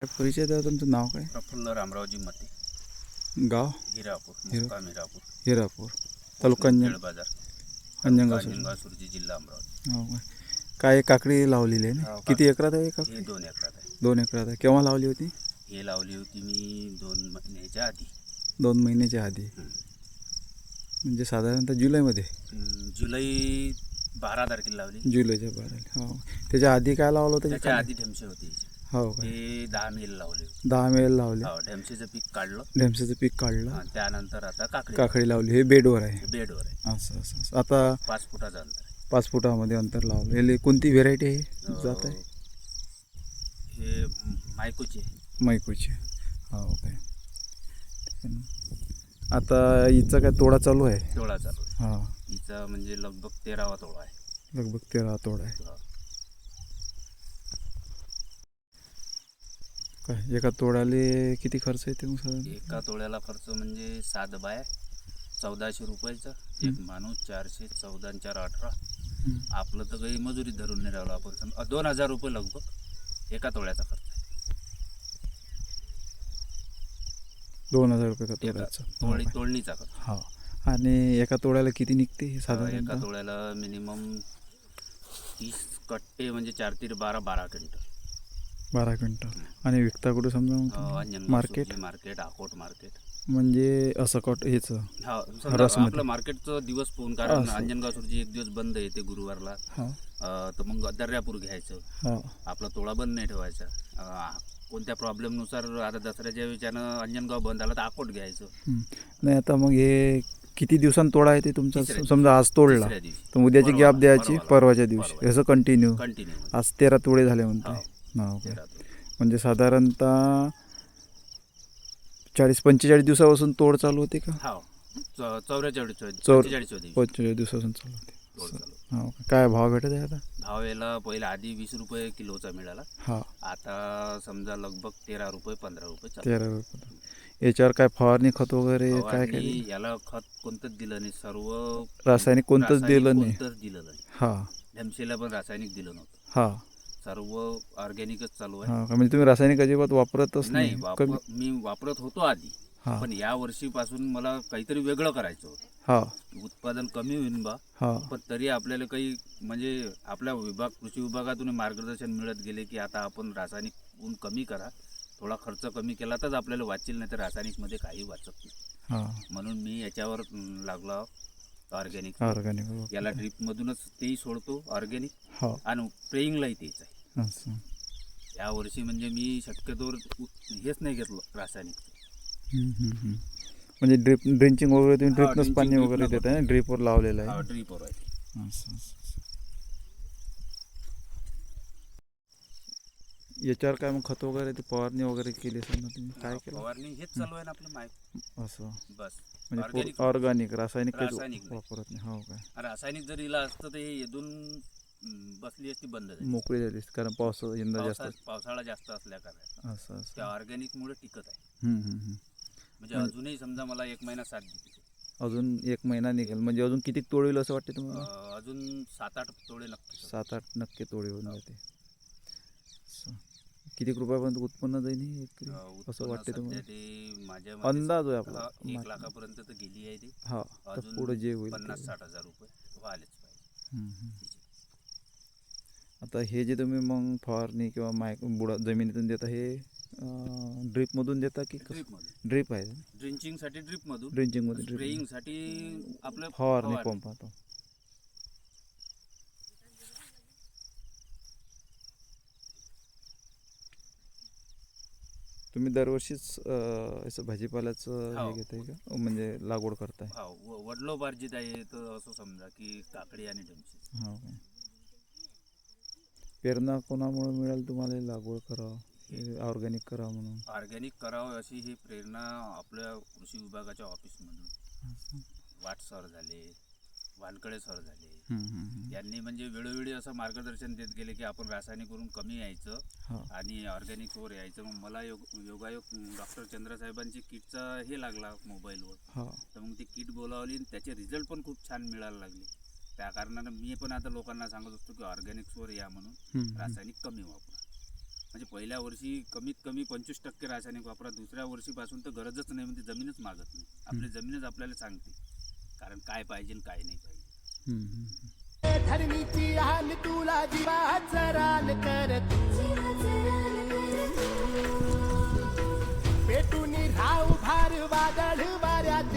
परिचय द्या. तुमचं नाव काय? प्रफुल्ल रामरावजी मते, गाव? हिरापूर, मुक्काम हिरापूर, हिरापूर, तालुका खेड बाजार, अंजनगाव. अंजनगाव सुरजी, जिल्हा अमरावती. हो काय? काय काकडी लावलेली आहे ना? हो, किती एकरात आहे हे काकडी? 2 एकरात आहे. 2 एकरात आहे. केव्हा लावली होती? हे लावली होती मी 2 महिन्याच्या आधी. 2 महिन्याच्या आधी, म्हणजे साधारणतः जुलैमध्ये. जुलै 12 तारखेला लावली. जुलैच्या 12. हो. त्याच्या आधी काय लावलं होतं? त्याच्या आधी ढेमसे होते. हो काय? ते 10 मेल लावले होते. 10 मेल लावले. हो, ढेमसेचं पीक काढलं. ढेमसेचं पीक काढलं. त्यानंतर आता काकडी लावली. हे बेडवर आहे. बेडवर आहे. असं. आता 5 फुटाचं अंतर आहे. 5 फुटामध्ये अंतर लावलं. याला कोणती व्हेरायटी आहे? जात आहे हे मायकोची आहे. मैकोची. हो काय? आता हिचा काय तोडा चालू आहे? तोडा चालू आहे. हां, हिचा म्हणजे लगभग 13वा तोडा आहे. लगभग 13 तोडा आहे. काय एका तोड्याले किती खर्च येते मग साधारण? एका तोड्याला खर्च म्हणजे 7 बाय 1400 रुपयाचा. एक माणूस 400, 14 आणि 4 18. आपलं तर काही मजुरी धरून नाही राहिलो आपण. 2000 रुपये लगभग एका तोड्याचा खर्च आहे. 2000 रुपये का तोड्याचा? तोडणीचा खर्च. हा. आणि एका तोड्याला किती निघते साधारण? एका तोड्याला मिनिमम 30 कट्टे म्हणजे 4 3 12 12 क्विंटल. 12 क्विंटल. आणि विकता कुठे समजा मग? अंजनगाव मार्केट? सुरजी मार्केट, अकोट मार्केट. म्हणजे असं कट हेच हा, रसमध्ये. आपलं मार्केटचं दिवस पाहून, कारण अंजनगाव सुरजी एक दिवस बंद येते गुरुवारला. हा. तर मग दर्यापूर घ्यायचं. हा. आपला तोडा बंद नाही ठेवायचा. कोणत्या प्रॉब्लेमनुसार आता दसऱ्याच्या विचारानं अंजनगाव बंद आला तर अकोट घ्यायचं. नाही, आता मग हे किती दिवसांत तोडा आहे ते तुमचा? तिसऱ्या समजा आज तोडला तिसऱ्या दिवशी. तर उद्याची गॅप द्यायची, परवाच्या दिवशी, परवा. असं कंटिन्यू. कंटिन्यू. आज 13 तोडे झाले म्हणते. हो काय? म्हणजे साधारणतः 40-45 दिवसापासून तोड चालू होते का? हो, 44 45 दिवसापासून चालू होते. तोड चालू. हो. काय भाव भेटत आहे आता? भाव याला पहिला आधी 20 रुपये किलोचा मिळाला. हा. आता समजा लगभग 13 रुपये 15 रुपये चालू. 13 रुपये. याच्यावर काय फवारणी खत वगैरे काय काय? आणि याला खत कोणतंच दिलं नाही. सर्व रासायनिक कोणतंच दिलं नाही. हा. ढेमसेला पण रासायनिक दिलं नव्हतं. हा. सर्व ऑर्गॅनिकच चालू आहे. हा. म्हणजे तुम्ही रासायनिक अजिबात वापरतच नाही? कमी? मी वापरत होतो आधी. हा. पण या वर्षीपासून मला काहीतरी वेगळं करायचं होतं. हा. उत्पादन कमी होईन बा, हा. पण तरी आपल्याला काही म्हणजे आपल्या कृषी विभागातून मार्गदर्शन मिळत गेले की आता आपण रासायनिक ऊन कमी करा, थोडा खर्च कमी केला तर आपल्याला वाचेल, नाही तर रासायनिकमध्ये काही वाचत नाही. हा. म्हणून मी याच्यावर लागलो ऑर्गॅनिक. याला ड्रिप. ड्रीपमधूनच तेही सोडतो ऑर्गॅनिक. हा. आणि स्प्रेइंगलाही तेच आहे. असं. यावर्षी म्हणजे मी शक्यतोवर हेच नाही घेतलं रासायनिक. म्हणजे ड्रिंचिंग वगैरे तुम्ही ड्रिपनंच ड्रिंचिंग पाणी वगैरे ड्रिपनं देत आहे? ड्रिपवर लावलेलं आहे. ड्रीपवर आहे. असं. याच्यावर काय मग खत वगैरे ते फवारणी वगैरे केली असेल ना तुम्ही? काय केलं? फवारणी हेच चालू आहे ना आपलं असं. बस. म्हणजे ऑर्गॅनिक, रासायनिक रासायनिक नाही. वापरत नाही. हो काय? रासायनिक जर इला असतं तर हे येदून बसली असती, बंद झाली. मोकळी झाली कारण पाऊस यंदा जास्त. पावसाळा जास्त असल्या कारण असं. त्या ऑर्गॅनिकमुळे टिकत आहे. म्हणजे अजूनही समजा मला 1 महिना साथ देते. अजून 1 महिना निघेल म्हणजे अजून किती तोड होईल असं वाटते तुम्हाला? अजून 7-8 तोडे नक्की. 7-8 नक्की तोडे होऊन जाते. किती रुपयापर्यंत उत्पन्न जाईल हे एकरी असं वाटते तुम्हाला? ते माझ्या अंदाज आहे आपला. 1 लाखापर्यंत तर गेली आहे ती. हा. तर पुढे जे होईल 50-60 हजार रुपये व्हायलाच पाहिजे. आता हे जे तुम्ही मग फवारणी किंवा बुडा जमिनीतून देता, हे ड्रिपमधून देता की? ड्रिप आहे. ड्रिंचिंगसाठी ड्रिपमधून, ड्रिंचिंगमध्ये ड्रिप, स्प्रेइंगसाठी आपलं फवारणी पंप. आता तुम्ही दरवर्षीच असं भाजीपाल्याचं हे घेताय का, म्हणजे लागवड करताय? हा, वडलोपार्जित आहे तर असं समजा की काकडी आणि ढेमसे. हो काय? प्रेरणा कोणामुळे मिळाली तुम्हाला लागवड करावं, ऑर्गॅनिक करावं म्हणून? ऑर्गॅनिक करावं अशी ही प्रेरणा आपल्या कृषी विभागाच्या ऑफिसमधून वाट सर झाले, वानकडे सर झाले. यांनी म्हणजे वेळोवेळी असं मार्गदर्शन देत गेले की आपण रासायनिकवरून कमी यायचं आणि ऑर्गॅनिकवर यायचं. मग मला योगायोग डॉक्टर चंद्रसाहेबांची किटचा हे लागला मोबाईलवर. तर मग ती किट बोलावली आणि त्याचे रिझल्ट पण खूप छान मिळायला लागले. त्या कारणानं मी पण आता लोकांना सांगत असतो की ऑर्गॅनिक्सवर या म्हणून, रासायनिक कमी वापरा. म्हणजे पहिल्या वर्षी कमीत कमी 25% रासायनिक वापरा, दुसऱ्या वर्षीपासून तर गरजच नाही, म्हणजे जमीनच मागत नाही. आपली जमीनच आपल्याला सांगते कारण काय पाहिजे आणि काय नाही पाहिजे. धरणीची हाल तुला जीवाचं रान करत पेटून राव भार वादळ वाऱ्यात